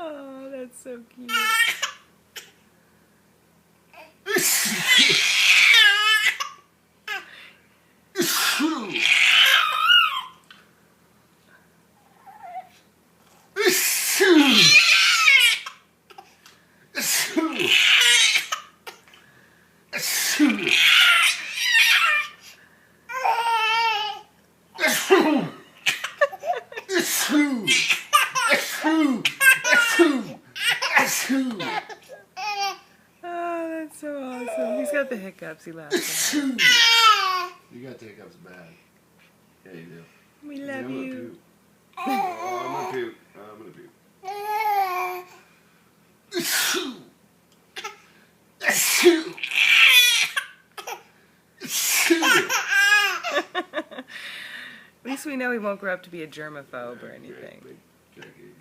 Oh, that's so cute. Oh, that's so awesome. He's got the hiccups. He laughs. You got the hiccups bad. Yeah, you do. We love you. Oh, I'm gonna puke. I'm gonna puke. At least we know he won't grow up to be a germaphobe or anything. Big Jackie.